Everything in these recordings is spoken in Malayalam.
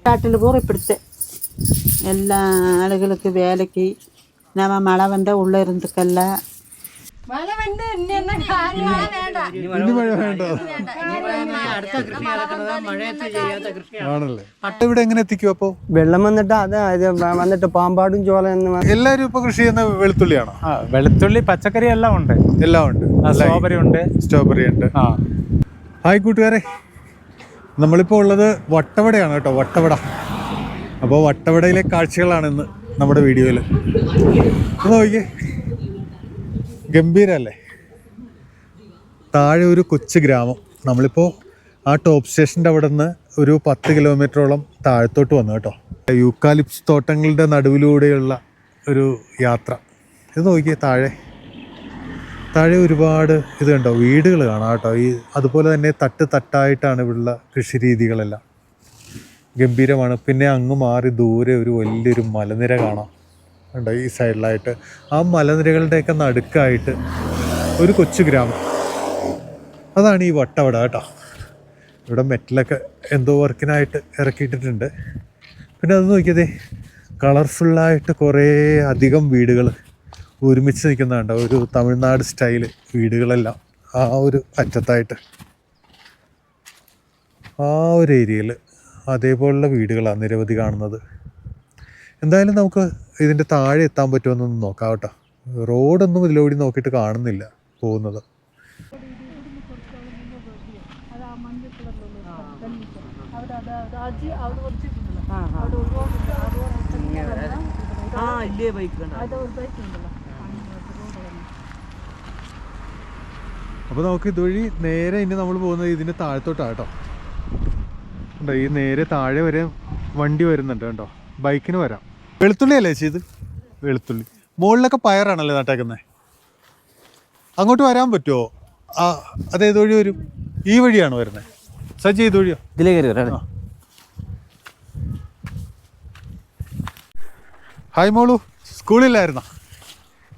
കാട്ടിൽ പൂറ ഇപ്പിടുത്തെ എല്ലാ ആളുകൾക്ക് വേലയ്ക്ക് നമ്മ മഴ വന്ന ഉള്ള ഇരുந்துക്കല്ല ഇവിടെ എങ്ങനെ എത്തിക്കും അപ്പൊ വെള്ളം വന്നിട്ട് അത് വന്നിട്ട് പാമ്പാടും ചോല എല്ലാരും ഇപ്പൊ കൃഷി ചെയ്യുന്ന വെളുത്തുള്ളിയാണോ? വെളുത്തുള്ളി പച്ചക്കറി എല്ലാം ഉണ്ട്. സ്ട്രോബെറി ഉണ്ട്. ഹായ് കൂട്ടുകാരെ, നമ്മളിപ്പോ ഉള്ളത് വട്ടവടയാണ് കേട്ടോ, വട്ടവട. അപ്പോൾ വട്ടവടയിലെ കാഴ്ചകളാണ് ഇന്ന് നമ്മുടെ വീഡിയോയിൽ. നോക്കിയേ, ഗംഭീരല്ലേ? താഴെ ഒരു കൊച്ചു ഗ്രാമം. നമ്മളിപ്പോൾ ആ ടോപ്പ് സ്റ്റേഷൻ്റെ അവിടെ നിന്ന് ഒരു 10 കിലോമീറ്ററോളം താഴത്തോട്ട് വന്നു കേട്ടോ. യൂക്കാലിപ്സ് തോട്ടങ്ങളുടെ നടുവിലൂടെയുള്ള ഒരു യാത്ര. ഇത് നോക്കിയേ, താഴെ ഒരുപാട് ഇത് കണ്ടോ, വീടുകൾ കാണാം കേട്ടോ. അതുപോലെ തന്നെ തട്ടായിട്ടാണ് ഇവിടെയുള്ള കൃഷി രീതികളെല്ലാം. ഗംഭീരമാണ്. പിന്നെ അങ്ങ് മാറി ദൂരെ ഒരു വലിയൊരു മലനിര കാണാം കണ്ടോ, ഈ സൈഡിലായിട്ട്. ആ മലനിരകളുടെയൊക്കെ നടുക്കായിട്ട് ഒരു കൊച്ചു ഗ്രാമം. അതാണ് ഈ വട്ടവട കേട്ടോ. ഇവിടെ മെറ്റലൊക്കെ എന്തോ വർക്കിനായിട്ട് ഇറക്കിയിട്ടിട്ടുണ്ട്. പിന്നെ അത് നോക്കിയതേ, കളർഫുള്ളായിട്ട് കുറേ അധികം വീടുകൾ ഒരുമിച്ച് നിൽക്കുന്നുണ്ടോ, ഒരു തമിഴ്നാട് സ്റ്റൈല് വീടുകളെല്ലാം ആ ഒരു അറ്റത്തായിട്ട്. ആ ഒരു ഏരിയയിൽ അതേപോലുള്ള വീടുകളാണ് നിരവധി കാണുന്നത്. എന്തായാലും നമുക്ക് ഇതിൻ്റെ താഴെ എത്താൻ പറ്റുമെന്നൊന്ന് നോക്കാം കേട്ടോ. റോഡൊന്നും ഇതിലൂടെ നോക്കിയിട്ട് കാണുന്നില്ല പോകുന്നത്. അപ്പോൾ നമുക്ക് ഇതുവഴി നേരെ ഇനി നമ്മൾ പോകുന്നത് ഇതിൻ്റെ താഴത്തോട്ടാണ് കേട്ടോ. ഉണ്ടോ, ഈ നേരെ താഴെ വരെ വണ്ടി വരുന്നുണ്ട് കേട്ടോ. ബൈക്കിന് വരാം. വെളുത്തുള്ളി അല്ലേ ചേച്ചി? ഇത് വെളുത്തുള്ളി. മുകളിലൊക്കെ പയറാണല്ലേ നട്ടേക്കുന്നത്. അങ്ങോട്ട് വരാൻ പറ്റുമോ? അതേത് വഴി വരും? ഈ വഴിയാണ് വരുന്നത്. സജ്ജി ഇത് വഴിയോ? ഇതിലേ കയറി വരാം. ഹായ് മോളു, സ്കൂളില്ലായിരുന്നോ?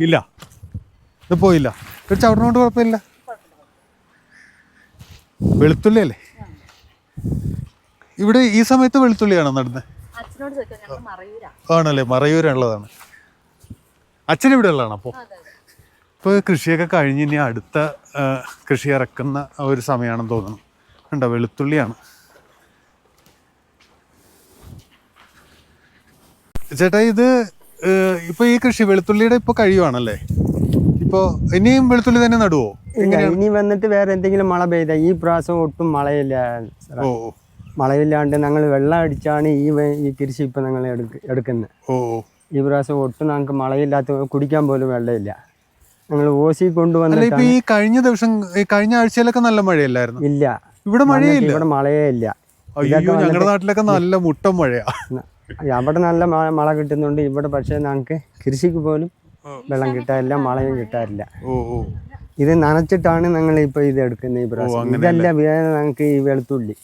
ഇല്ല, ഇത് പോയില്ല. ഒരു ചവിടനോണ്ട് കുഴപ്പമില്ല. വെളുത്തുള്ളി അല്ലേ ഇവിടെ? ഈ സമയത്ത് വെളുത്തുള്ളിയാണോ നടുന്നത്? ആണല്ലേ, മറയൂരുള്ളതാണ്. അച്ഛൻ ഇവിടെ ഉള്ളതാണ്. അപ്പോൾ കൃഷിയൊക്കെ കഴിഞ്ഞ് ഇനി അടുത്ത കൃഷി ഇറക്കുന്ന ഒരു സമയമാണെന്ന് തോന്നുന്നു. ഉണ്ടോ, വെളുത്തുള്ളിയാണ്. ചേട്ടാ, ഇത് ഇപ്പോൾ ഈ കൃഷി വെളുത്തുള്ളിയുടെ ഇപ്പോൾ കഴിയുവാണല്ലേ? ഇപ്പോൾ ഇനിയും വെളുത്തുള്ളി തന്നെ നടുവോ? ഇനി വന്നിട്ട് വേറെ എന്തെങ്കിലും മഴ പെയ്ത. ഈ പ്രാവശ്യം ഒട്ടും മഴയില്ല. മഴയില്ലാണ്ട് ഞങ്ങൾ വെള്ളം അടിച്ചാണ് ഈ കൃഷി ഇപ്പം ഞങ്ങൾ എടുക്കുന്നത്. ഈ പ്രാവശ്യം ഒട്ടും ഞങ്ങൾക്ക് മഴയില്ലാത്ത കുടിക്കാൻ പോലും വെള്ളമില്ല. ഞങ്ങൾ ഓസി കൊണ്ടുവന്നിട്ട് ഈ കഴിഞ്ഞ ആഴ്ചയിലൊക്കെ നല്ല മഴയല്ലായിരുന്നു? ഇല്ല, ഇവിടെ മഴയില്ല. ഇവിടെ മഴയേ ഇല്ല. ഞങ്ങളുടെ നാട്ടിലൊക്കെ നല്ല മുട്ടം മഴയാ. അവിടെ നല്ല മഴ കിട്ടുന്നുണ്ട്. ഇവിടെ പക്ഷേ ഞങ്ങൾക്ക് കൃഷിക്ക് പോലും വെള്ളം കിട്ടാറില്ല, മഴയും കിട്ടാറില്ല. ഇത് നനച്ചിട്ടാണ് ഞങ്ങൾ ഇപ്പോൾ ഇത് എടുക്കുന്നത്. ഈ പ്രാവശ്യം ഇതല്ല ഞങ്ങൾക്ക് ഈ വെളുത്തുള്ളി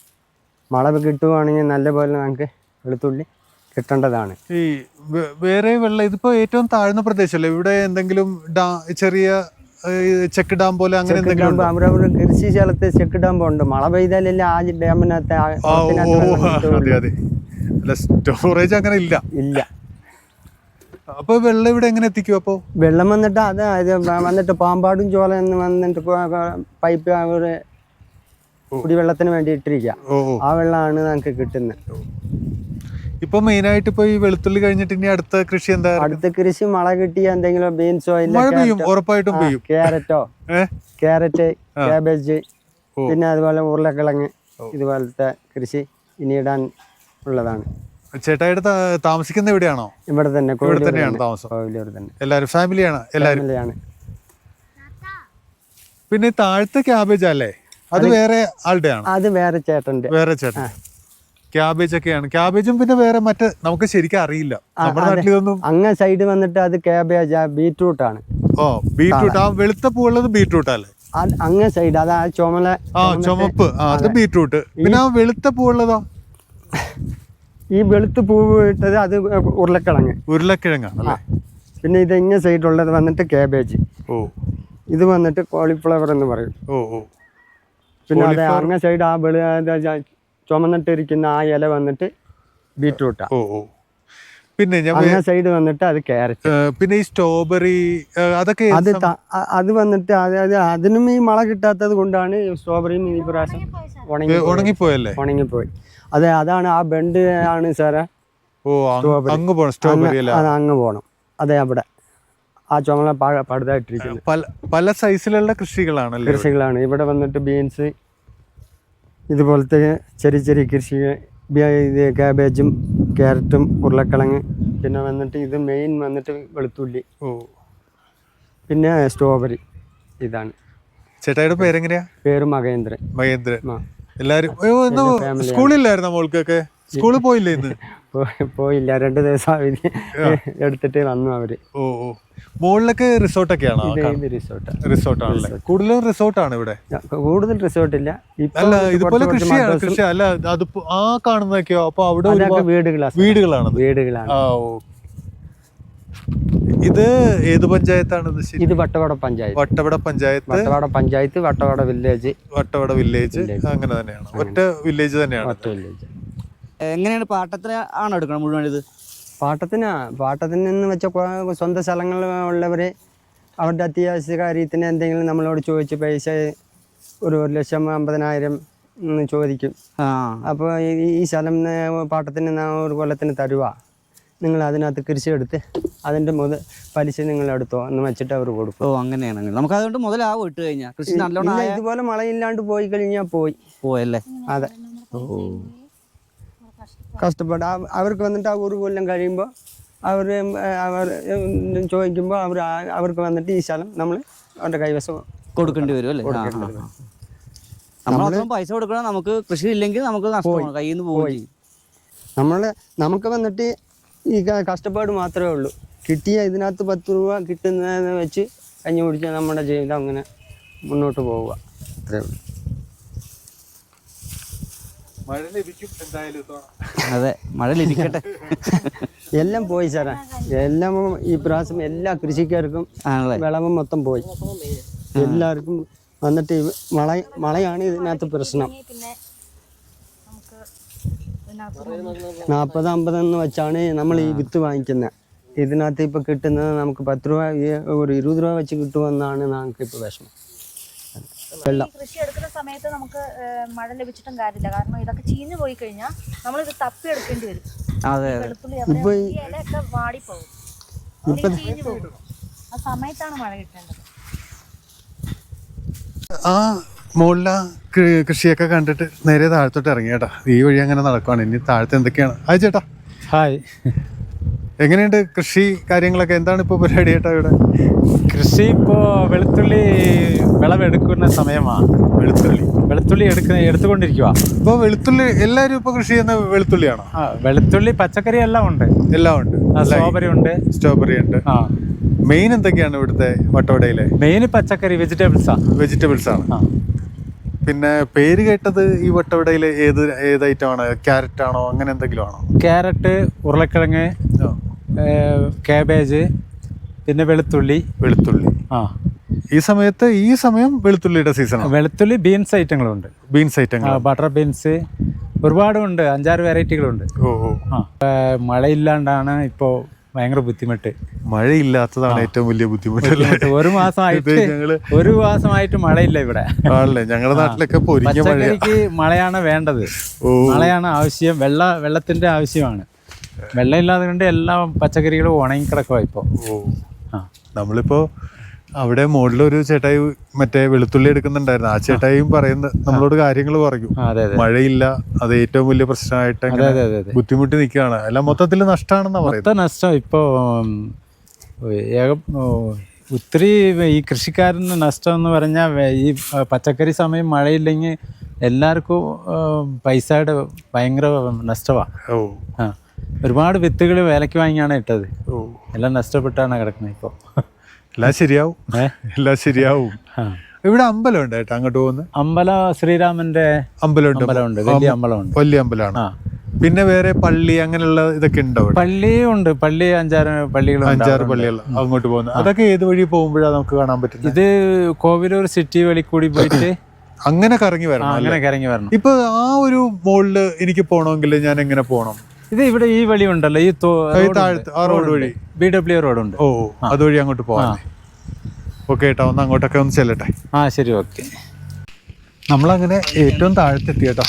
മഴ കിട്ടുവാണെങ്കിൽ നല്ല പോലെ ഞങ്ങൾക്ക് വെളുത്തുള്ളി കിട്ടേണ്ടതാണ്. ഈ വേറെ വെള്ളം ഇതിപ്പോ ഏറ്റവും താഴ്ന്ന പ്രദേശമല്ലേ? ഇവിടെ എന്തെങ്കിലും ചെറിയ ചെക്ക് ഡാം പോലെ അങ്ങനെ എന്തെങ്കിലും? അവിടെ കൃഷി സ്ഥലത്ത് ചെക്ക് ഡാം ഉണ്ട്. മഴ പെയ്താലല്ലേ ആ ഡാമിനകത്ത്. സ്റ്റോറേജ് അങ്ങനെ ഇല്ല. അപ്പൊ വെള്ളം ഇവിടെ എങ്ങനെ എത്തിക്കും? അപ്പൊ വെള്ളം വന്നിട്ട് വന്നിട്ട് പാമ്പാടും ചോല എന്ന് വന്നിട്ട് പൈപ്പ് ഒരു കുടിവെള്ളത്തിന് വേണ്ടി ഇട്ടിരിക്കുക. ആ വെള്ളമാണ് ഞങ്ങൾക്ക് കിട്ടുന്നത്. ഇപ്പൊ മെയിനായിട്ട് ഇപ്പൊ ഈ വെളുത്തുള്ളി കഴിഞ്ഞിട്ട് ഇനി അടുത്ത കൃഷി എന്താ? അടുത്ത കൃഷി മഴ കിട്ടിയ എന്തെങ്കിലും ബീൻസോ ഉറപ്പായിട്ടും പെയ്യും. ക്യാരറ്റ്, കാബേജ്, പിന്നെ അതുപോലെ ഉരുളക്കിഴങ്ങ്, ഇതുപോലത്തെ കൃഷി ഇനി ഇടാൻ ഉള്ളതാണ്. ചേട്ടായിട്ട് താമസിക്കുന്ന എവിടെയാണോ? ഇവിടെ തന്നെ, ഇവിടെ തന്നെയാണ് താമസം. എല്ലാവരും ഫാമിലിയാണ്? എല്ലാവരും. പിന്നെ താഴത്തെ ക്യാബേജ് അല്ലേ, അത് വേറെ ആളുടെ ആണ്? അത് വേറെ ചേട്ടൻ്റെ. ക്യാബേജ് ഒക്കെയാണ്. ക്യാബേജും പിന്നെ വേറെ മറ്റേ നമുക്ക് ശരിക്കും അറിയില്ല നമ്മുടെ നാട്ടിലൊന്നും. അങ്ങ് സൈഡ് വന്നിട്ട് അത് ക്യാബേജ്, ബീറ്റ്റൂട്ട് ആണ്. ബീറ്റ്റൂട്ട്. ആ വെളുത്ത പൂവുള്ളത് ബീറ്റ്റൂട്ട് അല്ലേ? അങ്ങ് സൈഡ് അതാ ചുമപ്പ്, അത് ബീറ്റ്റൂട്ട്. പിന്നെ ആ വെളുത്ത പൂവുള്ളതോ? ഈ വെളുത്ത് പൂവ് ഇട്ടത് അത് ഉരുളക്കിഴങ്ങാണ്. പിന്നെ ഇത് ഇങ്ങ സൈഡിലുള്ളത് വന്നിട്ട് കാബേജ്. ഇത് വന്നിട്ട് കോളിഫ്ലവർ എന്ന് പറയും. പിന്നെ അത് അങ്ങ സൈഡ് ആ ചുമന്നിട്ടിരിക്കുന്ന ആ ഇല വന്നിട്ട് ബീറ്റ്റൂട്ടാ. ഓ. പിന്നെ ഞാൻ അങ്ങ സൈഡ് വന്നിട്ട് അത് ക്യാരറ്റ്. പിന്നെ ഈ സ്ട്രോബെറി അതൊക്കെ അത് വന്നിട്ട് അതിനും ഈ മഴ കിട്ടാത്തത് കൊണ്ടാണ് സ്ട്രോബെറിയും ഈ പ്രാവശ്യം ഉണങ്ങിപ്പോയി. അതാണ് ആ ബെൻഡ് ആണ് സാറേ. അങ്ങ് പോണം സ്ട്രോബെറി അങ്ങ് പോണം. അതെ, അവിടെ ആ ചുമല പടുതായിട്ടിരിക്കുന്നത് പല സൈസിലുള്ള കൃഷികളാണ്. ഇവിടെ വന്നിട്ട് ബീൻസ്, ഇതുപോലത്തെ ചെറിയ ചെറിയ കൃഷി, കാബേജും ക്യാരറ്റും ഉരുളക്കിഴങ്ങ്. പിന്നെ വന്നിട്ട് ഇത് മെയിൻ വന്നിട്ട് വെളുത്തുള്ളി, പിന്നെ സ്ട്രോബെറി. ഇതാണ്. ചേട്ടായുടെ പേരെങ്ങനെയാ? പേര് മഹേന്ദ്രൻ. എല്ലാരും സ്കൂളില്ലായിരുന്നോ മോൾക്കൊക്കെ? സ്കൂളിൽ പോയില്ലേ ഇന്ന്? പോയില്ല, 2 ദിവസം എടുത്തിട്ട് വന്നു അവര്. മുകളിലൊക്കെ റിസോർട്ടൊക്കെയാണോ? റിസോർട്ടാണല്ലേ? കൂടുതലും റിസോർട്ടാണ് ഇവിടെ. കൂടുതൽ റിസോർട്ടില്ല. ഇതുപോലെ കൃഷി അല്ല, അത് ആ കാണുന്നതൊക്കെയോ? അപ്പൊ അവിടെ വീടുകളാണ്. ഇത് ഏത് പഞ്ചായത്താണ്? ഇത് വട്ടവട പഞ്ചായത്ത്. വട്ടവട വില്ലേജ് അങ്ങനെ തന്നെയാണ്. ഒറ്റ വില്ലേജ് തന്നെയാണ്. എങ്ങനെയാണ് പാട്ടത്തിന് ആണോ എടുക്കണം മുഴുവൻ? ഇത് പാട്ടത്തിന് വെച്ച സ്വന്തം സ്ഥലങ്ങളുള്ളവര് അവരുടെ അത്യാവശ്യ കാര്യത്തിന് എന്തെങ്കിലും നമ്മളോട് ചോദിച്ച് പൈസ 1,50,000 ചോദിക്കും. അപ്പോൾ ഈ സ്ഥലം പാട്ടത്തിന് ഒരു കൊല്ലത്തിന് തരുക, നിങ്ങൾ അതിനകത്ത് കൃഷി എടുത്ത് അതിൻ്റെ പലിശ നിങ്ങൾ എടുത്തോ എന്ന് വെച്ചിട്ട് അവർ കൊടുക്കും. അങ്ങനെയാണ്. നമുക്ക് അതുകൊണ്ട് മുതലാവും ഇട്ട് കഴിഞ്ഞാൽ കൃഷി നല്ലോണം. ഇതുപോലെ മഴയില്ലാണ്ട് പോയി കഴിഞ്ഞാൽ പോയല്ലേ. അതെ, കഷ്ടപ്പെട്ട് അവർക്ക് വന്നിട്ട് ആ 1 കൊല്ലം കഴിയുമ്പോൾ അവർ ചോദിക്കുമ്പോൾ അവർക്ക് വന്നിട്ട് ഈ സ്ഥലം നമ്മൾ അവരുടെ കൈവശം കൊടുക്കേണ്ടി വരും അല്ലേ? നമ്മൾ പൈസ കൊടുക്കണം. നമുക്ക് കൃഷി ഇല്ലെങ്കിൽ നമുക്ക് നഷ്ടമാണ്, കയ്യിൽ നിന്ന് പോയി. നമുക്ക് വന്നിട്ട് ഈ കഷ്ടപ്പാട് മാത്രമേ ഉള്ളൂ. കിട്ടിയ ഇതിനകത്ത് 10 രൂപ കിട്ടുന്നതെന്ന് വെച്ച് കഞ്ഞി കുടിച്ചാൽ നമ്മുടെ ജീവിതം അങ്ങനെ മുന്നോട്ട് പോവുക, അത്രേ ഉള്ളൂ. അതെ, മഴ ലഭിക്കട്ടെ. എല്ലാം പോയി സാറേ, എല്ലാം ഈ പ്രാവശ്യം എല്ലാ കൃഷിക്കാർക്കും വിളവ് മൊത്തം പോയി. എല്ലാവർക്കും വന്നിട്ട് മഴയാണ് ഇതിനകത്ത് പ്രശ്നം. 40-50 എന്ന് വെച്ചാണ് നമ്മൾ ഈ വിത്ത് വാങ്ങിക്കുന്നത്. ഇതിനകത്ത് ഇപ്പം കിട്ടുന്നത് നമുക്ക് 10 രൂപ, ഒരു 20 രൂപ വെച്ച് കിട്ടുമെന്നാണ് നമുക്ക് ഇപ്പോൾ വിഷമം. കൃഷി എടുക്കുന്ന സമയത്ത് നമുക്ക് മഴ ലഭിച്ചിട്ടും കാര്യമില്ല. കാരണം ഇതൊക്കെ ചീഞ്ഞു പോയി കഴിഞ്ഞാൽ നമ്മളിത് തപ്പി എടുക്കേണ്ടി വരും. വെളുത്തുള്ളി ഇലയൊക്കെ വാടിപ്പോകും, ചീഞ്ഞു പോകും. ആ സമയത്താണ് മഴ കിട്ടേണ്ടത്. ആ മുകളിലെ കൃഷിയൊക്കെ കണ്ടിട്ട് നേരെ താഴത്തോട്ട് ഇറങ്ങി കേട്ടോ. ഈ വഴി അങ്ങനെ നടക്കുവാണ്. ഇനി താഴത്തെ എന്തൊക്കെയാണ്? ഹായ് ചേട്ടാ. ഹായ്. എങ്ങനെയുണ്ട് കൃഷി കാര്യങ്ങളൊക്കെ? എന്താണ് ഇപ്പോൾ പരിപാടി ചേട്ടാ ഇവിടെ? കൃഷി ഇപ്പോൾ വെളുത്തുള്ളി വിളവെടുക്കുന്ന സമയമാണ്. വെളുത്തുള്ളി എടുത്തുകൊണ്ടിരിക്കുക. ഇപ്പോൾ വെളുത്തുള്ളി എല്ലാവരും ഇപ്പോൾ കൃഷി ചെയ്യുന്ന വെളുത്തുള്ളിയാണോ? വെളുത്തുള്ളി, പച്ചക്കറി എല്ലാം ഉണ്ട്. സ്ട്രോബെറി ഉണ്ട്. മെയിൻ എന്തൊക്കെയാണ് ഇവിടുത്തെ വട്ടവടയിലെ? മെയിൻ പച്ചക്കറി, വെജിറ്റബിൾസ് ആണ്. പിന്നെ പേര് കേട്ടത് ഈ വട്ടവടയിൽ ഏത് ഐറ്റമാണ്? ക്യാരറ്റ് ആണോ, അങ്ങനെ എന്തെങ്കിലും ആണോ? ക്യാരറ്റ്, ഉരുളക്കിഴങ്ങ്, കാബേജ്, പിന്നെ വെളുത്തുള്ളി. ഈ സമയം വെളുത്തുള്ളിയുടെ സീസൺ. വെളുത്തുള്ളി, ബീൻസ് ഐറ്റങ്ങളുണ്ട്. ബട്ടർ ബീൻസ് ഒരുപാടുണ്ട്, 5-6 വെറൈറ്റികളുണ്ട്. മഴയില്ലാണ്ടാണ് ഇപ്പോൾ ഭയങ്കര ബുദ്ധിമുട്ട്. മഴയില്ലാത്തതാണ് ഏറ്റവും വലിയ ബുദ്ധിമുട്ട്. ഒരു മാസമായിട്ട് മഴയില്ല ഇവിടെ. ഞങ്ങളുടെ നാട്ടിലൊക്കെ പച്ചക്കറിക്ക് മഴയാണ് വേണ്ടത്, മഴയാണ് ആവശ്യം. വെള്ളത്തിന്റെ ആവശ്യമാണ്. വെള്ളം ഇല്ലാതെ കൊണ്ട് എല്ലാ പച്ചക്കറികളും ഉണങ്ങിക്കിടക്കുക ഇപ്പോൾ. നമ്മളിപ്പോ അവിടെ മുകളിലൊരു ചേട്ടായി മറ്റേ വെളുത്തുള്ളി എടുക്കുന്നുണ്ടായിരുന്നു. ആ ചേട്ടായും നമ്മളോട് കാര്യങ്ങൾ പറഞ്ഞു. മഴയില്ല, അത് ഏറ്റവും വലിയ പ്രശ്നമായിട്ട് ബുദ്ധിമുട്ടി നിൽക്കുകയാണ്. എല്ലാം മൊത്തത്തിൽ നഷ്ടമാണെന്നാ പറയുന്നത്. നഷ്ടം ഇപ്പോ ഒത്തിരി ഈ കൃഷിക്കാരന് നഷ്ടം എന്ന് പറഞ്ഞാൽ ഈ പച്ചക്കറി സമയം മഴയില്ലെങ്കിൽ എല്ലാവർക്കും പൈസയുടെ ഭയങ്കര നഷ്ടമാണ്. ഒരുപാട് വിത്തുകൾ വിലയ്ക്ക് വാങ്ങിയാണ് ഇട്ടത്. എല്ലാം നഷ്ടപ്പെട്ടാണ് കിടക്കുന്നത് ഇപ്പോൾ. എല്ലാം ശരിയാവും. ഇവിടെ അമ്പലമുണ്ട് കേട്ടോ, അങ്ങോട്ട് പോകുന്ന അമ്പലം ശ്രീരാമന്റെ അമ്പലമുണ്ട്. വലിയ അമ്പലമാണ്. പിന്നെ വേറെ പള്ളി അങ്ങനെയുള്ള ഇതൊക്കെ ഉണ്ടോ? പള്ളിയുണ്ട്. 5-6 പള്ളികൾ. അങ്ങോട്ട് പോകുന്നത് അതൊക്കെ ഏത് വഴി പോകുമ്പോഴാണ് നമുക്ക് കാണാൻ പറ്റും? ഇത് കോവിലൂർ സിറ്റി വഴി കൂടി പോയിട്ട് അങ്ങനെ കറങ്ങി വരണം. ഇപ്പൊ ഇപ്പൊ ആ ഒരു മോളില് എനിക്ക് പോകണമെങ്കിൽ ഞാൻ എങ്ങനെ പോകണം? ഇത് ഇവിടെ ഈ വഴി ഉണ്ടല്ലോ, ഈ താഴത്ത് ആ റോഡ് വഴി BW റോഡുണ്ട്. ഓ അതുവഴി അങ്ങോട്ട് പോകാം. ഓക്കെ ഏട്ടാ, ഒന്ന് അങ്ങോട്ടൊക്കെ ഒന്ന് ചെല്ലട്ടെ. ആ ശരി, ഓക്കെ. നമ്മളങ്ങനെ ഏറ്റവും താഴത്തെത്തി കേട്ടോ.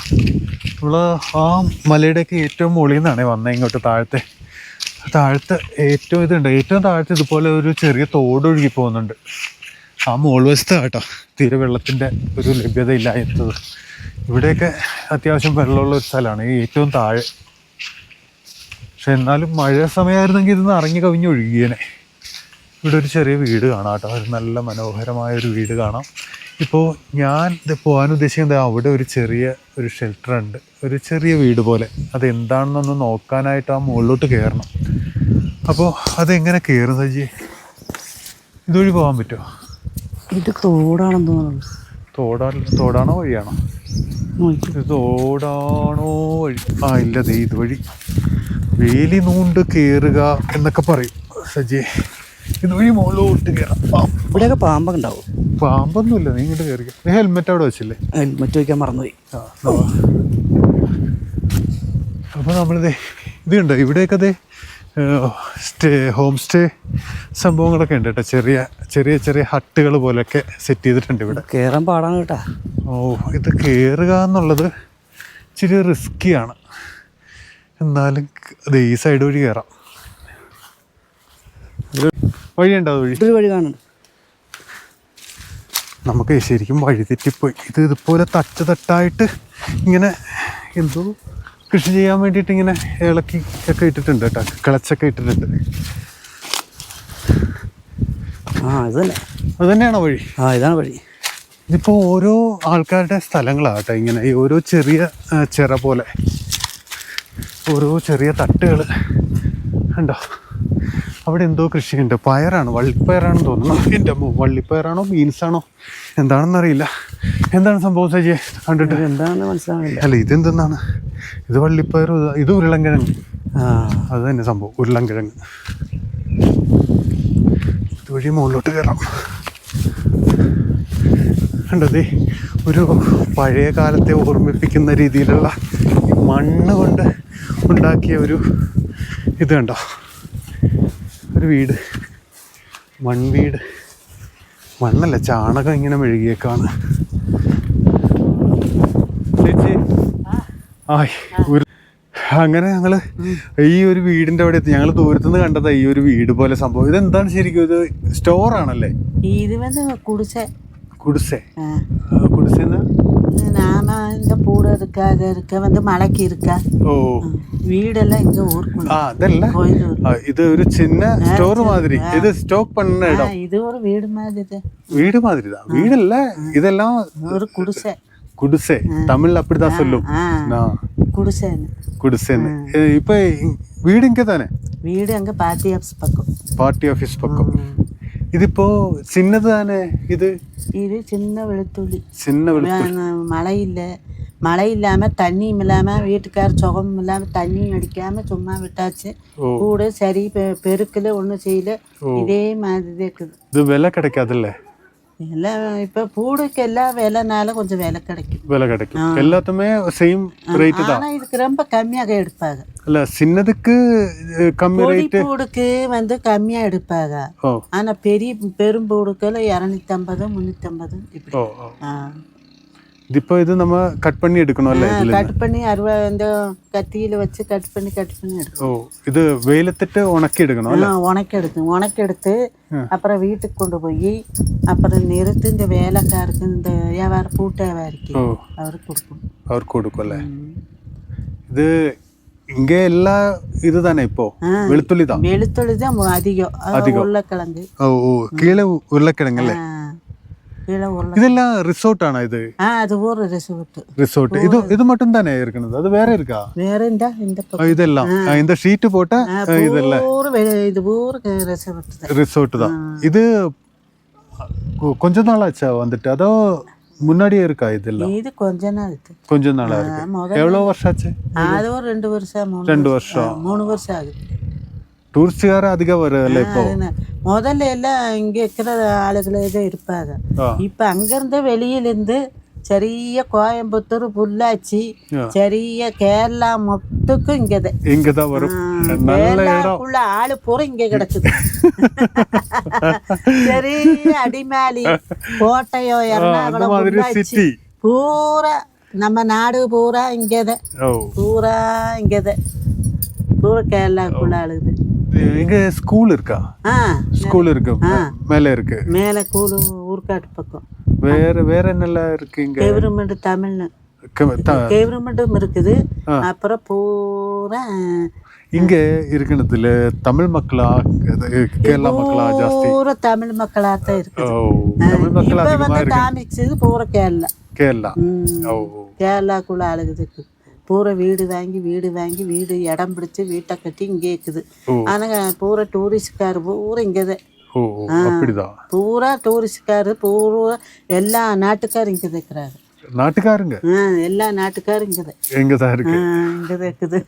നമ്മൾ ആ മലയുടെയൊക്കെ ഏറ്റവും മുകളിൽ നിന്നാണ് വന്നത് ഇങ്ങോട്ട് താഴത്തെ ഏറ്റവും ഇതുണ്ട്. ഏറ്റവും താഴത്ത് ഇതുപോലെ ഒരു ചെറിയ തോടൊഴുകി പോകുന്നുണ്ട്. ആ മോൾ വശത്ത് കേട്ടോ തീരെ വെള്ളത്തിൻ്റെ ഒരു ലഭ്യത ഇല്ലാത്തത്. ഇവിടെയൊക്കെ അത്യാവശ്യം വെള്ളമുള്ള ഒരു സ്ഥലമാണ് ഈ ഏറ്റവും താഴെ. പക്ഷെ എന്നാലും മഴ സമയമായിരുന്നെങ്കിൽ ഇതൊന്ന് ഇറങ്ങി കവിഞ്ഞ് ഒഴുകിയേനെ. ഇവിടെ ഒരു ചെറിയ വീട് കാണാം കേട്ടോ, ഒരു നല്ല മനോഹരമായൊരു വീട് കാണാം. ഇപ്പോൾ ഞാൻ ഇത് പോകാൻ ഉദ്ദേശിക്കുന്നത് അവിടെ ഒരു ചെറിയ ഒരു ഷെൽട്ടറുണ്ട്, ഒരു ചെറിയ വീട് പോലെ. അതെന്താണെന്നൊന്ന് നോക്കാനായിട്ട് ആ മുകളിലോട്ട് കയറണം. അപ്പോൾ അതെങ്ങനെ കയറും സജി? ഇതുവഴി പോകാൻ പറ്റുമോ? ഇത് തോടാണെന്ന് തോന്നുന്നു. തോടാണോ വഴിയാണോ? ഇത് തോടാണോ വഴി? ആ ഇല്ല, ദേ ഇതുവഴി വേലി നൂണ്ട് കയറുക എന്നൊക്കെ പറയും സജി. ഇതുവഴി മുകളിലോട്ട് കയറാം. ഇവിടെയൊക്കെ പാമ്പൊക്കെ ഉണ്ടാവും. പാമ്പൊന്നുമില്ല, നീ ഇങ്ങോട്ട് കയറി. നീ ഹെൽമെറ്റ് അവിടെ വെച്ചില്ലേ? ഹെൽമെറ്റ് വയ്ക്കാൻ മറന്നുപോയി. അപ്പോൾ നമ്മളിതേ ഇത് കണ്ടോ, ഇവിടെയൊക്കെ അതെ ഹോം സ്റ്റേ സംഭവങ്ങളൊക്കെ ഉണ്ട് കേട്ടോ. ചെറിയ ചെറിയ ചെറിയ ഹട്ടുകൾ പോലെയൊക്കെ സെറ്റ് ചെയ്തിട്ടുണ്ട് ഇവിടെ. കയറാൻ പാടാണ് കേട്ടാ. ഓ, ഇത് കയറുക എന്നുള്ളത് ഇച്ചിരി റിസ്ക്കിയാണ്. എന്നാലും അത് ഈ സൈഡ് വഴി കയറാം. വഴിയുണ്ടോ? അത് വഴി വഴി കാണുന്നുണ്ട്. നമുക്ക് ശരിക്കും വഴി തെറ്റിപ്പോയി. ഇതുപോലെ തട്ടായിട്ട് ഇങ്ങനെ എന്തോ കൃഷി ചെയ്യാൻ വേണ്ടിയിട്ട് ഇങ്ങനെ ഇളക്കി ഒക്കെ ഇട്ടിട്ടുണ്ട് കേട്ടോ, കിളച്ചൊക്കെ ഇട്ടിട്ടുണ്ട്. ഇത് തന്നെ. അത് തന്നെയാണോ വഴി? ഇതാണ് വഴി. ഇതിപ്പോൾ ഓരോ ആൾക്കാരുടെ സ്ഥലങ്ങളാണ് കേട്ടോ. ഇങ്ങനെ ഈ ഓരോ ചെറിയ ചിറ പോലെ ഓരോ ചെറിയ തട്ടുകൾ ഉണ്ടോ. അവിടെ എന്തോ കൃഷിയുണ്ട്. പയറാണ്, വള്ളിപ്പയറാണെന്ന് തോന്നുന്നു. എൻ്റെ വള്ളിപ്പയറാണോ ബീൻസാണോ എന്താണെന്നറിയില്ല. എന്താണ് സംഭവം സജിയെ കണ്ടിട്ട്? എന്താണെന്ന് മനസ്സിലാവില്ല. അല്ല, ഇതെന്തെന്നാണ്? ഇത് വള്ളിപ്പയർ, ഇത് ഉരുളൻകിഴങ്ങ്. അത് തന്നെ സംഭവം, ഉരുളൻകിഴങ്ങ്. ഇതുവഴി മുകളിലോട്ട് കയറാം. കണ്ടതേ ഒരു പഴയ കാലത്തെ ഓർമ്മിപ്പിക്കുന്ന രീതിയിലുള്ള മണ്ണ് കൊണ്ട് ഉണ്ടാക്കിയ ഒരു ഇത് കണ്ടോ, ഒരു വീട്, മൺവീട്. മണ്ണല്ല, ചാണകം ഇങ്ങനെ മെഴുകിയേക്കാണ്. ചേച്ചി അങ്ങനെ ഞങ്ങള് ഈ ഒരു വീടിന്റെ അവിടെ എത്തി. ഞങ്ങൾ ദൂരത്തുനിന്ന് കണ്ടതാ ഈ ഒരു വീട് പോലെ സംഭവം. ഇതെന്താണ് ശരിക്കും? ഇത് സ്റ്റോർ ആണല്ലേ? ഇത് വന്ന് കുടിസെ. குடிசைன்னா நாம இந்த பூடு இருக்க அது இருக்க வந்து மலைக்கு இருக்க. ஓ, வீடெல்லாம் இங்க ஊருக்குள்ள. அதல்ல இது ஒரு சின்ன ஸ்டோர் மாதிரி. இது ஸ்டாக் பண்ண இடம். இது ஒரு வீடு மாதிரி. வீடு மாதிரி தான். வீடு இல்ல, இதெல்லாம் ஒரு குடிசை. குடிசை தமிழ்ல அப்படிதான் சொல்லும். குடிசைன்னு. இப்ப வீடு இங்க தானே? வீடு அங்க பார்ட்டி ஆஃபீஸ் பக்கம். பார்ட்டி ஆஃபீஸ் பக்கம். ഇതിപ്പോ ചിന്നതാണ്. ഇത് சின்ன வெளுத்துள்ளி. மழை இல்லாம தண்ணியும் இல்லாம வீட்டுக்கார சுகமும் இல்லாம தண்ணியும் அடிக்காம சும்மா விட்டாச்சு. கூட சரி பெருக்கல ஒண்ணும் செய்யல. இதே மாதிரி இருக்குது. இது விலை கிடைக்காதுல்ல? எல்லாம் இப்ப பூடுக்கு எல்லாம் விலைனால கொஞ்சம் விலை கிடைக்கும். எல்லாத்துமே சேம் ரேட் தான். ஆனா இதுக்கு ரொம்ப கம்மியாக எடுப்பாங்க. இல்ல சின்னதுக்கு கம்மி ரேட், பூடுக்கு வந்து கம்மியா எடுப்பாங்க. ஆனா பெரும் பூடுக்குல 250 350 இப்படி. இப்போ இது நம்ம கட் பண்ணி எடுக்கணும்ல? கட் பண்ணி இந்த கத்தியில வச்சு கட் பண்ணி எடுக்கணும். ஓ, இது வெயிலத்திட்டு உணக்கி எடுக்கணும்ல? உணக்கி எடுத்து அப்புறம் வீட்டுக்கு கொண்டு போய் அப்புறம் நிறுத்து இந்த வேலைக்காருக்கு இந்த வியாபாரம் பூட்ட வியாபாரிக்கு அவருக்கு கொடுக்கும்ல. இது இங்க எல்லா இதுதானே இப்போ வெளுத்துள்ளி தான் அதிகம். உருளைக்கிழங்கு. ஓ, கீழே உருளைக்கிழங்கല്ലേ? இதெல்லாம் ரிசோர்ட் ஆனா? இது அது ஒரு ரிசோர்ட். இது மட்டும் தானே இருக்குது? அது வேற இருக்கா? வேற இந்த இதெல்லாம் இந்த ஷீட் போட்ட இதெல்லாம் இது ஒரு ரிசோர்ட் தான். இது கொஞ்ச நாள் ஆச்சா வந்துட்டு? அதோ முன்னாடியே இருக்கா? இதெல்லாம் இது கொஞ்ச நாளா இருக்கு. எவ்வளவு வருஷம் ஆச்சு? அது ஒரு 2 வருஷம் 3 வருஷம் ஆகுது. ടൂറിസ്റ്റുകാർ അധികം വരുമല്ലേ ഇപ്പോ? முதல்ல எல்லாம் இங்க இருக்கிற ஆளுகளே தான் இருப்பாங்க. இப்ப அங்கிருந்து வெளியிலிருந்து ചെറിയ കോയമ്പത്തൂർ പൊള്ളാച്ചി ചെറിയ കേരള மொத்துக்கும் இங்கதான் இங்கதான் வரும். நல்ல இடம். உள்ள ஆளு பூரா இங்க கிடக்குது. பெரிய அடிமாலி கோட்டையோ எறணாகுளம் சிட்டி பூரா நம்ம நாடு பூரா இங்கதான். பூரா இங்கதான். பூரா கேரளாக்குள்ள ஆளுது. இங்க ஸ்கூல் இருக்கா? ஸ்கூல் இருக்கு, மேல இருக்கு. மேல கூலு ஊர்காட்டு பக்கம். வேற என்னெல்லாம் இருக்கு இங்க? கவர்மெண்ட் தமிழ்னு கவர்மெண்ட்டும் இருக்குது. அப்புறம் பூரா இங்க இருக்கிறதுல தமிழ் மக்களா கேரளா மக்களா ஜாஸ்தி? பூரா தமிழ் மக்களா தான் இருக்குது. தமிழ் மக்கள் இப்ப அதிகமா வந்து இருக்கு. காமிச்சது பூரா கேரளா. கேரளா கேரளாக்குள்ள அழகுதுக்கு பூரா வீடு வாங்கி வீடு இடம் பிடிச்சு வீட்டை கட்டி இங்கே இருக்குது. ஆனா பூரா டூரிஸ்ட்காரு பூரா இங்கதான். அப்படிதான். பூரா டூரிஸ்ட்காரு பூரா எல்லா நாட்டுக்காரும் இங்க இருக்கிறாரு. நாட்டுக்காருங்க எல்லா நாட்டுக்காரும் இங்கதான். இங்கதான் இருக்கு. இங்கதான் இருக்குது.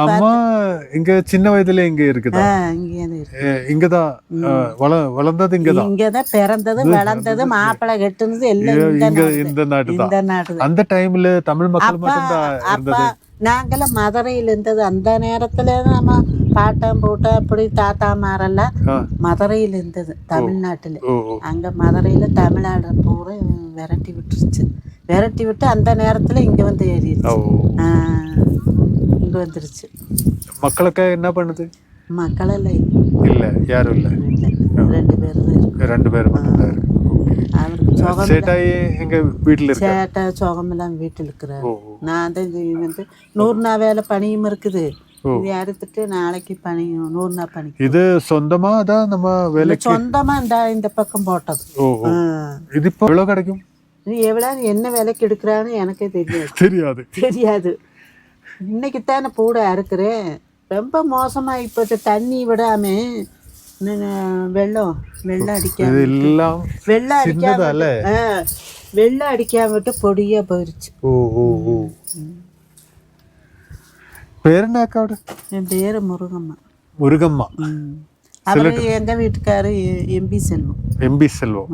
அம்மா இங்க சின்ன வயதுல இங்க இருக்குதா? இங்கதான் வளர்ந்தது? இங்கதான் பிறந்தது வளர்ந்தது மாப்பிள்ளை கட்டுனது எல்லாம் இந்த நாட்டு. அந்த டைம்ல தமிழ் மக்கள் மட்டும்தான் இருந்தது. நாங்கெல்லாம் மதுரையில இருந்தது. அந்த நேரத்துல நம்ம பாட்டம் போட்டோம் அப்படி தாத்தா மாரெல்லாம் மதுரையில இருந்தது தமிழ்நாட்டுல. அங்க மதுரையில தமிழ்நாடு பூரா விரட்டி விட்டு அந்த நேரத்துல இங்க வந்து ஏறிடுச்சு. இங்க வந்துருச்சு. மக்களுக்கு என்ன பண்ணுது? மக்களெல்லாம் இல்ல, யாரும் இல்ல. 2 பேர் தான் இருக்கு. 2 பேர் மட்டும்தான் இருக்கு. அவருக்கு சேட்டாயி எங்க வீட்டுல இருக்கு. சேட்டா சோகமெல்லாம் வீட்டுல இருக்கிறாரு. நான் தான் வந்து 100 நாள் வேலை பணியும் இருக்குது. இது அறுத்துட்டு நாளைக்கு பணியும் 100 நாள் பணி. இது சொந்தமா தான் நம்ம வேலை? சொந்தமா இந்த பக்கம் போட்டது. இது இப்போ எவ்வளவு கிடைக்கும்? எவ்வளவு என்ன விலைக்கு எடுக்கிறான்னு எனக்கே தெரியாது. இன்னைக்கு தானே பூட அறுக்கிறேன். ரொம்ப மோசமா இப்ப தண்ணி விடாம வெள்ளம் அடிக்காம விட்டு பொடியா போயிருச்சு. பேருனாக்காவோட? என் பேரு முருகம்மா. அவரு எங்க வீட்டுக்காரு எம்பி செல்வம்.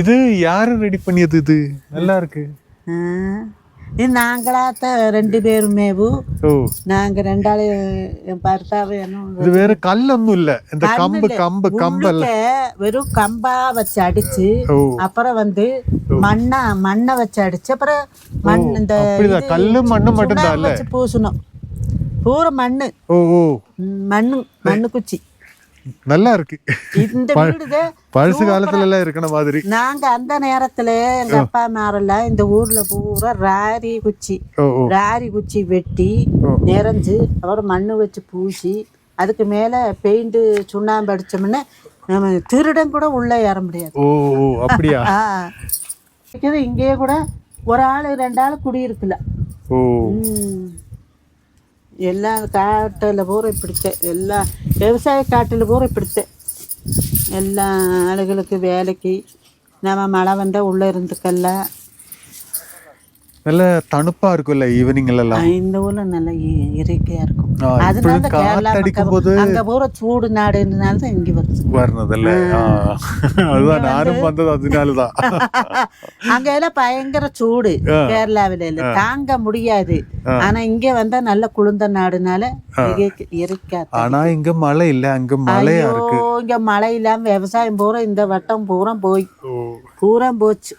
இது யாரு ரெடி பண்ணியது? இது நல்லா இருக்கு. இது நாங்களாத்த 2 பேருமேவு. நாங்க 2 ஆளு என் பர்த்தாவு. இது வேற கல்லொன்னும் இல்ல, இந்த கம்பல்ல வெறும் கம்பா வச்சு அடிச்சு அப்புறம் வந்து மண்ணை வச்சு அடிச்சு அப்புறம் இந்த கல்லு மண்ணு மட்டும் தான் இல்ல பூசணும். பூரா மண்ணு குச்சி. நல்லா இருக்கு. இந்த வீடு பழசு காலத்துல எல்லாம் இருக்கிற மாதிரி. நாங்க அந்த நேரத்துல எங்க அப்பா மாரெல்லாம் இந்த ஊர்ல பூரா ராரி குச்சி வெட்டி நிறைஞ்சு அப்புறம் மண்ணு வச்சு பூசி அதுக்கு மேல பெயிண்ட் சுண்ணாம்பு அடிச்சோம்னா நம்ம திருடன் கூட உள்ள ஏற முடியாது. அப்படியா? இங்கேயே கூட 1 ஆளு 2 ஆளு குடியிருக்கல. எல்லா காட்டில் பூரா இப்படித்தேன். எல்லா விவசாய காட்டில் பூரா இப்படித்தேன். எல்லா ஆளுகளுக்கு வேலைக்கு நம்ம மழை வந்தால் உள்ளே இருந்துக்கல்ல. நல்ல தணுப்பா இருக்கும்ல ஈவினிங்ல எல்லாம். இந்த ஊர்ல நல்ல இயற்கையா இருக்கும். அதனால கேரளா அங்க பூரா சூடு நாடுனால தான் இங்க வருதுல்ல. அதுதான் நானும் வந்தது அதனாலதான். அங்க எல்லாம் பயங்கர சூடு கேரளாவில இல்ல, தாங்க முடியாது. ஆனா இங்க வந்தா நல்ல குளிர்ந்த நாடுனால இயற்கை. ஆனா இங்க மழை இல்ல, அங்க மழையா இருக்கு. இங்க மழை இல்லாம விவசாயம் பூரா இந்த வட்டம் பூரா போச்சு.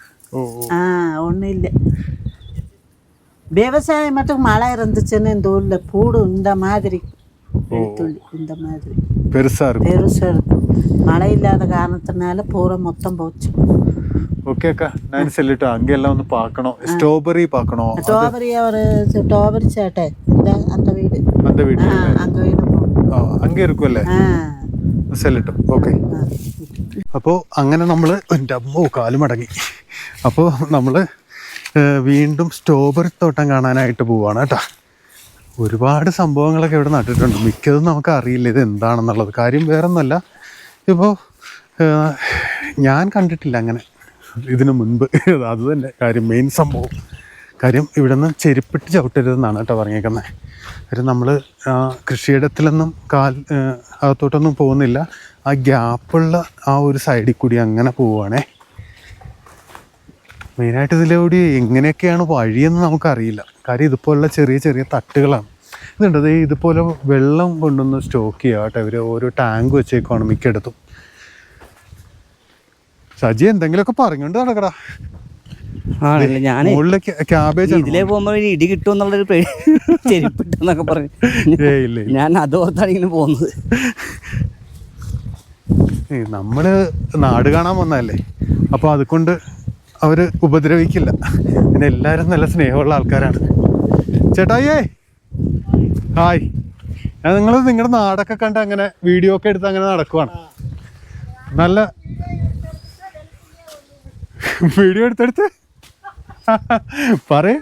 ஒண்ணும் இல்லை. விவசாயம் மட்டும் மழை இருந்துச்சுன்னு இந்த ஊர்ல பூடு இந்த மாதிரி பெருசா இருக்கும். மழை இல்லாத காரணத்தினால பூரா மொத்தம் போச்சு. ஓகே அக்கா, நான் சொல்லிட்டு அங்க எல்லாம் வந்து பார்க்கணும். ஸ்ட்ராபெரி பார்க்கணும். ஸ்ட்ராபெரி சேட்டை அந்த வீடு அங்க இருக்கும்ல, சொல்லிட்டு. ഓക്കെ, അപ്പോൾ അങ്ങനെ നമ്മൾ എൻ്റെ അമ്മോ കാല് മടങ്ങി. അപ്പോൾ നമ്മൾ വീണ്ടും സ്ട്രോബെറി തോട്ടം കാണാനായിട്ട് പോവുകയാണ് കേട്ടോ. ഒരുപാട് സംഭവങ്ങളൊക്കെ ഇവിടെ നട്ടിട്ടുണ്ട്. മിക്കതും നമുക്ക് അറിയില്ല ഇത് എന്താണെന്നുള്ളത്. കാര്യം വേറൊന്നുമല്ല, ഇപ്പോൾ ഞാൻ കണ്ടിട്ടില്ല അങ്ങനെ ഇതിനു മുൻപ്. അത് തന്നെ കാര്യം, മെയിൻ സംഭവം. കാര്യം ഇവിടെ നിന്ന് ചെരുപ്പിട്ട് ചവിട്ടരുതെന്നാണ് കേട്ടോ പറഞ്ഞേക്കുന്നത്. കാര്യം നമ്മൾ കൃഷിയിടത്തിലൊന്നും അകത്തോട്ടൊന്നും പോകുന്നില്ല. ആ ഗ്യാപ്പുള്ള ആ ഒരു സൈഡിൽ കൂടി അങ്ങനെ പോവുകയാണേ. മെയിനായിട്ട് ഇതിലൂടെ എങ്ങനെയൊക്കെയാണ് വഴിയെന്ന് നമുക്കറിയില്ല. കാര്യം ഇതുപോലുള്ള ചെറിയ ചെറിയ തട്ടുകളാണ്. ഇതുണ്ട്, ഇതുപോലെ വെള്ളം കൊണ്ടുവന്ന് സ്റ്റോക്ക് ചെയ്യുക കേട്ടോ. ഇവർ ഓരോ ടാങ്ക് വെച്ചേക്കുവാണ് മിക്കയിടത്തും. സജി എന്തെങ്കിലുമൊക്കെ പറഞ്ഞുകൊണ്ട് നടക്കടാ. ആണല്ലേ, ഞാൻ മുകളിലേക്ക് ക്യാബേജ് ഇതിലേ പോകുമ്പോ ഒരു ഇടി കിട്ടും എന്നുള്ളൊരു ചെരുപ്പിട്ടെന്നൊക്കെ പറഞ്ഞു. ഞാൻ അതോർത്താണ് ഇങ്ങനെ പോകുന്നത്. നമ്മള് നാട് കാണാൻ വന്നതല്ലേ, അപ്പൊ അതുകൊണ്ട് അവര് ഉപദ്രവിക്കില്ല. പിന്നെ എല്ലാരും നല്ല സ്നേഹമുള്ള ആൾക്കാരാണ്. ചേട്ടായിയേ ഹായ്. നിങ്ങൾ നിങ്ങളുടെ നാടൊക്കെ കണ്ട് അങ്ങനെ വീഡിയോ ഒക്കെ എടുത്ത് അങ്ങനെ നടക്കുവാണ്. നല്ല വീഡിയോ എടുത്തെടുത്ത് പറയേ.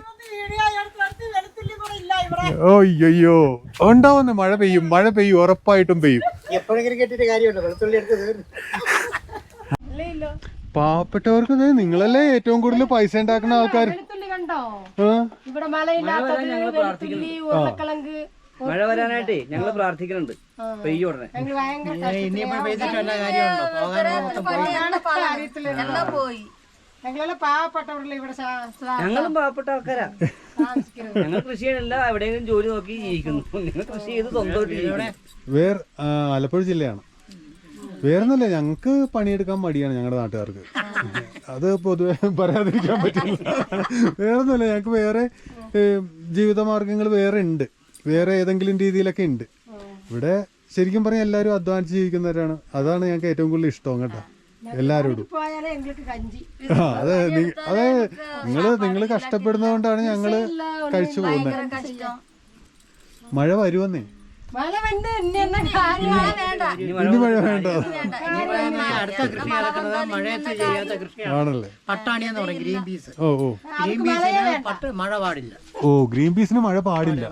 ഓ അയ്യോ ഉണ്ടാവുന്നേ, മഴ പെയ്യും, മഴ പെയ്യും, ഉറപ്പായിട്ടും പെയ്യും. പാവപ്പെട്ടവർക്ക് നിങ്ങളല്ലേ ഏറ്റവും കൂടുതൽ പൈസ ഉണ്ടാക്കുന്ന ആൾക്കാർ. മഴ വരാനായിട്ടേ ഞങ്ങള് പ്രാർത്ഥിക്കുന്നുണ്ട്. പെയ്യും ഉടനെ. ഞങ്ങളും പാവപ്പെട്ട ആൾക്കാരാ. ഞങ്ങൾ കൃഷി ചെയ്യണില്ല, എവിടെയെങ്കിലും ജോലി നോക്കി ജീവിക്കുന്നു. നിങ്ങൾ കൃഷി ചെയ്ത് സ്വന്തമായിട്ട്. ആലപ്പുഴ ജില്ലയാണ്. വേറൊന്നുമില്ല, ഞങ്ങക്ക് പണിയെടുക്കാൻ മടിയാണ് ഞങ്ങളുടെ നാട്ടുകാർക്ക്. അത് പൊതുവെ പറയാതിരിക്കാൻ പറ്റില്ല. വേറൊന്നുമില്ല, ഞങ്ങക്ക് വേറെ ജീവിതമാർഗങ്ങൾ വേറെ ഉണ്ട്, വേറെ ഏതെങ്കിലും രീതിയിലൊക്കെ ഉണ്ട്. ഇവിടെ ശരിക്കും പറഞ്ഞാൽ എല്ലാവരും അധ്വാനിച്ച് ജീവിക്കുന്നവരാണ്. അതാണ് ഞങ്ങൾക്ക് ഏറ്റവും കൂടുതൽ ഇഷ്ടം കേട്ടോ, എല്ലാരോടും. അതെ അതെ, നിങ്ങള് കഷ്ടപ്പെടുന്നതുകൊണ്ടാണ് ഞങ്ങള് കഴിച്ചു പോകുന്നത്. മഴ വരുമെന്നേ, ഇനി മഴ വേണ്ട. ആണല്ലേ, പട്ടാണിയെന്ന് പറയും ഗ്രീൻ പീസ്. ഓ ഓ, ഗ്രീൻ പീസിന് മഴ പാടില്ല. ഓ, ഗ്രീൻ പീസിന് മഴ പാടില്ല.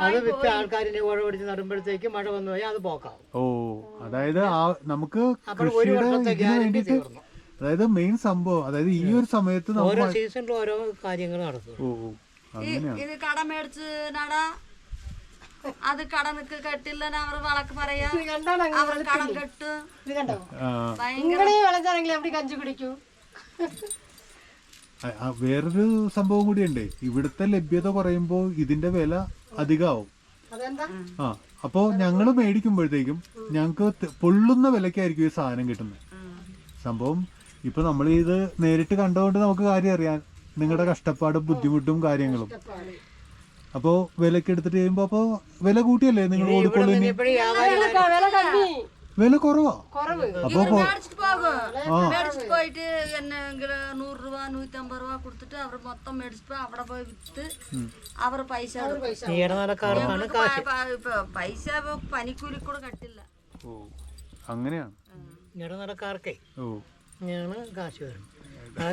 അത് വിത്ത് ആൾക്കാരിനെ ഓഴ പിടിച്ച് നടുമ്പോഴത്തേക്ക് മഴ വന്നു പോയാൽ അത് പോക്കാം. ഓ, അതായത് നമുക്ക് കൃഷിയുടെ ഇതിന് വേണ്ടിട്ട്, അതായത് മെയിൻ സംഭവം, അതായത് ഈ ഒരു സമയത്ത് ഓരോ സീസണിലും ഓരോ കാര്യങ്ങൾ നടത്തും. ഓ ഓ, അങ്ങനെയാണ്. ഇത് കട മേടിച്ച് നടാ, അത് കടനക്ക് കെട്ടില്ല, അവർ വളക്ക് പറയാ, അവർ കടം കെട്ട്. വേറൊരു സംഭവം കൂടിയുണ്ട്. ഇവിടുത്തെ ലഭ്യത കുറയുമ്പോ ഇതിന്റെ വില അധികമാവും. ആ, അപ്പോ ഞങ്ങള് മേടിക്കുമ്പോഴത്തേക്കും ഞങ്ങക്ക് പൊള്ളുന്ന വിലക്കായിരിക്കും ഈ സാധനം കിട്ടുന്നത്. സംഭവം ഇപ്പൊ നമ്മൾ ഇത് നേരിട്ട് കണ്ടുകൊണ്ട് നമുക്ക് കാര്യം അറിയാൻ, നിങ്ങളുടെ കഷ്ടപ്പാടും ബുദ്ധിമുട്ടും കാര്യങ്ങളും. അപ്പോ വിലക്ക് എടുത്തിട്ട് ചെയ്യുമ്പോ അപ്പൊ വില കൂട്ടിയല്ലേ നിങ്ങൾ കൊടുക്കുള്ളൂ. വില കുറവാ. അപ്പൊ പോയിട്ട് എന്നെങ്കിലും 100 രൂപ 150 രൂപ കൊടുത്തിട്ട് അവർ മൊത്തം മേടിച്ചിട്ട് അവിടെ പോയി വിറ്റ് അവർ പൈസ പൈസ പനിക്കൂലിക്കൂടെ കട്ടില്ല. ഓ, അങ്ങനെയാണ്. ഇടനടക്കാർക്കേ ഓ, കാശ് വരും.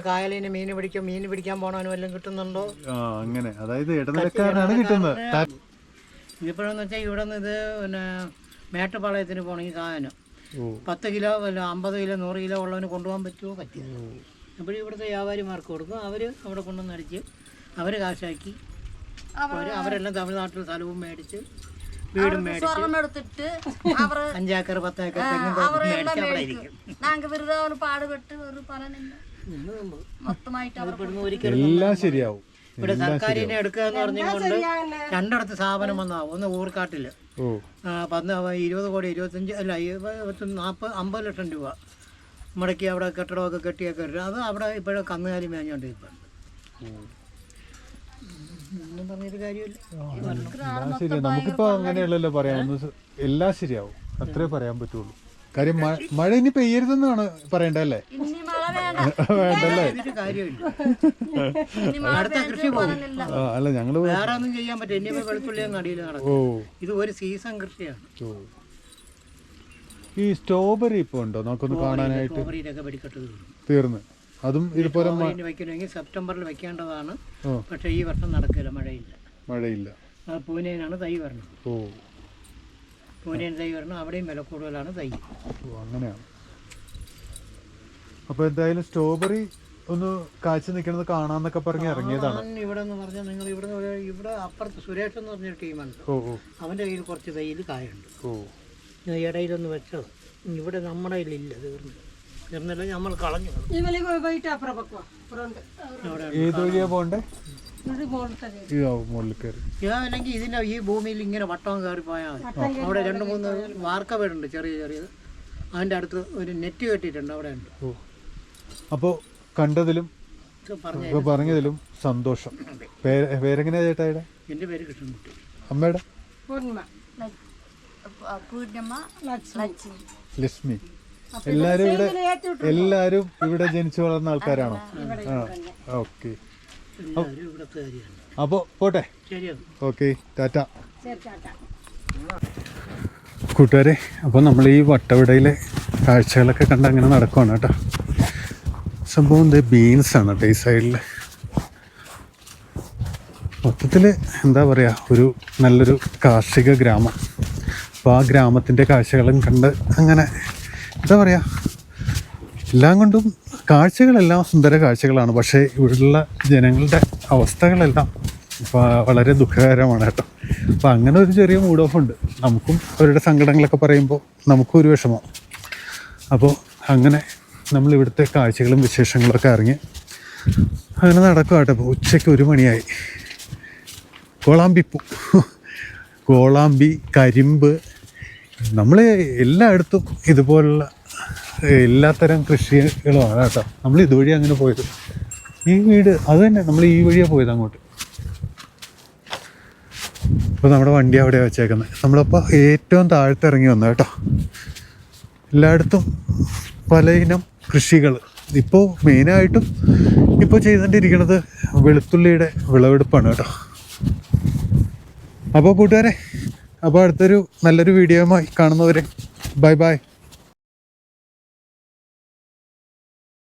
കായലിന് മീൻ പിടിക്കാൻ പോണവനും വല്ലതും കിട്ടുന്നുണ്ടോ? അങ്ങനെ, അതായത് ഇടനിലക്കാരനാണ് കിട്ടുന്നത്. ഇതിപ്പോഴെന്ന് വെച്ചാൽ ഇവിടെ നിന്ന് ഇത് പിന്നെ മേട്ടുപാളയത്തിന് പോകണമെങ്കിൽ സാധനം 10 കിലോ 50 കിലോ 100 കിലോ ഉള്ളവന് കൊണ്ടുപോകാൻ പറ്റുമോ? പറ്റില്ല. അപ്പോഴും ഇവിടുത്തെ വ്യാപാരിമാർക്ക് കൊടുക്കും. അവർ അവിടെ കൊണ്ടുവന്ന് അടിച്ച് അവർ കാശാക്കി അവരെല്ലാം തമിഴ്നാട്ടിൽ സ്ഥലവും മേടിച്ച് വീടും മേടിച്ച് 5 ഏക്കർ 10 ഏക്കർ തെങ്ങും മേടിച്ച് അവിടെ ഇരിക്കും. പാടുപെട്ട് ഒരു പലനില്ല, എല്ലാം ശരിയാവും. ഇവിടെ സർക്കാരിനെ എടുക്കുക എന്ന് പറഞ്ഞുകൊണ്ട് 2 ഇടത്ത് സ്ഥാപനം വന്നാവും. ഒന്ന് ഊർക്കാട്ടില് 20 കോടി 25 അല്ല 50 ലക്ഷം രൂപ മുടക്കി അവിടെ കെട്ടിടമൊക്കെ കെട്ടിയൊക്കെ വരും. അത് അവിടെ ഇപ്പോഴും കന്നുകാലി മേഞ്ഞോണ്ടിരിപ്പുണ്ട്. ഒന്നും പറഞ്ഞൊരു കാര്യമില്ല. ശരി, നമുക്കിപ്പോ അങ്ങനെയല്ലല്ലോ പറയാം. എല്ലാം ശരിയാവും, അത്രേ പറയാൻ പറ്റുള്ളൂ. കാര്യം മഴ ഇനി പെയ്യരുതെന്നാണ് പറയണ്ടല്ലേ? വേണ്ടല്ലേ? അടുത്ത കൃഷി പോകും. അല്ല, ഞങ്ങള് വേറെ ഒന്നും ചെയ്യാൻ പറ്റും. ഇനി വെളുത്തുള്ളിയൊന്നും അടിയിൽ നടക്കും. ഇത് ഒരു സീസൺ കൃഷിയാണ്. ഈ സ്ട്രോബെറി ഇപ്പൊ ഉണ്ടോ നമുക്കൊന്ന് കാണാനായിട്ട്? സ്ട്രോബെറിയിലൊക്കെ വെടിക്കെട്ട് തീർന്ന്. അതും ഇതുപോലെ വെക്കണമെങ്കിൽ സെപ്റ്റംബറിൽ വെക്കേണ്ടതാണ്. പക്ഷെ ഈ വർഷം നടക്കില്ല, മഴയില്ല. പൂനെയിലാണ് തൈ വരണം. പൂനെയിൽ തൈ വരണം. അവിടെയും വില കൂടുതലാണ് തൈ. അങ്ങനെയാണ്. അപ്പൊ എന്തായാലും സ്ട്രോബെറി ഒന്ന് കാഴ്ച നിൽക്കുന്നത് കാണാന്നൊക്കെ പറഞ്ഞ് ഇറങ്ങിയതാണ്. ഇവിടെ എന്ന് പറഞ്ഞാൽ നിങ്ങൾ ഇവിടെ അപ്പുറത്ത് സുരേഷ് എന്ന് പറഞ്ഞൊരു ടീമുണ്ട്. അവന്റെ കയ്യിൽ കുറച്ച് തൈയിൽ കായുണ്ട്. ഇടയിലൊന്ന് വെച്ചത്. ഇവിടെ നമ്മുടെ കയ്യിലില്ല, തീർന്നു. എന്നിട്ട് നമ്മൾ കളഞ്ഞു. ഏത് വഴിയാ പോണ്ടേ? മുകളിൽ കയറി ഇതാണെങ്കിൽ ഇതിൻ്റെ ഈ ഭൂമിയിൽ ഇങ്ങനെ വട്ടം കയറി പോയാൽ മതി. അവിടെ 2-3 വാർക്ക വീടുണ്ട്, ചെറിയ ചെറിയത്. അതിൻ്റെ അടുത്ത് ഒരു നെറ്റ് കെട്ടിയിട്ടുണ്ട്, അവിടെ ഉണ്ട്. അപ്പോൾ കണ്ടതിലും ഇപ്പോൾ പറഞ്ഞതിലും സന്തോഷം. പേരെങ്ങനെയാ ചേട്ടായുടെ? എൻ്റെ പേര് കൃഷ്ണൻകുട്ടി. അമ്മയുടെ? ലക്ഷ്മി. എല്ലാവരും ഇവിടെ ജനിച്ചു വളർന്ന ആൾക്കാരാണോ? ആ, ഓക്കെ. അപ്പോൾ പോട്ടെ. ഓക്കെ, ടാറ്റ. കൂട്ടുകാരെ, അപ്പോൾ നമ്മൾ ഈ വട്ടവടയിലെ കാഴ്ചകളൊക്കെ കണ്ട് അങ്ങനെ നടക്കുവാണ് കേട്ടോ. സംഭവം ബീൻസാണ് കേട്ടോ ഈ സൈഡിൽ. മൊത്തത്തിൽ എന്താ പറയുക, ഒരു നല്ലൊരു കാർഷിക ഗ്രാമം. അപ്പോൾ ആ ഗ്രാമത്തിൻ്റെ കാഴ്ചകളും കണ്ട് അങ്ങനെ എന്താ പറയുക, എല്ലാം കൊണ്ടും കാഴ്ചകളെല്ലാം സുന്ദര കാഴ്ചകളാണ്. പക്ഷേ ഇവിടെയുള്ള ജനങ്ങളുടെ അവസ്ഥകളെല്ലാം വളരെ ദുഃഖകരമാണ് കേട്ടോ. അപ്പോൾ അങ്ങനെ ഒരു ചെറിയ മൂഡ് ഓഫ് ഉണ്ട്. നമുക്കും അവരുടെ സങ്കടങ്ങളൊക്കെ പറയുമ്പോൾ നമുക്കും ഒരു വിഷമം. അപ്പോൾ അങ്ങനെ നമ്മൾ ഇവിടുത്തെ കാഴ്ചകളും വിശേഷങ്ങളൊക്കെ അറിഞ്ഞ് അങ്ങനെ നടക്കുക കേട്ടോ. അപ്പോൾ ഉച്ചയ്ക്ക് 1 മണിയായി. കോളാമ്പിപ്പൂ, കോളാമ്പി, കരിമ്പ്, നമ്മൾ എല്ലായിടത്തും ഇതുപോലുള്ള എല്ലാത്തരം കൃഷികളുമാണ് കേട്ടോ. നമ്മൾ ഇതുവഴി അങ്ങനെ പോയത്. ഈ വീട് അത് തന്നെ, നമ്മൾ ഈ വഴിയാണ് പോയത് അങ്ങോട്ട്. അപ്പോൾ നമ്മുടെ വണ്ടി അവിടെയാണ് വെച്ചേക്കുന്നത്. നമ്മളപ്പോൾ ഏറ്റവും താഴത്ത് ഇറങ്ങി വന്നു കേട്ടോ. എല്ലായിടത്തും പല ഇനം കൃഷികൾ. ഇപ്പോൾ മെയിനായിട്ടും ഇപ്പോൾ ചെയ്തുകൊണ്ടിരിക്കുന്നത് വെളുത്തുള്ളിയുടെ വിളവെടുപ്പാണ് കേട്ടോ. അപ്പോൾ കൂട്ടുകാരെ, അപ്പോൾ അടുത്തൊരു നല്ലൊരു വീഡിയോയുമായി കാണുന്നവരെ ബൈ ബൈ.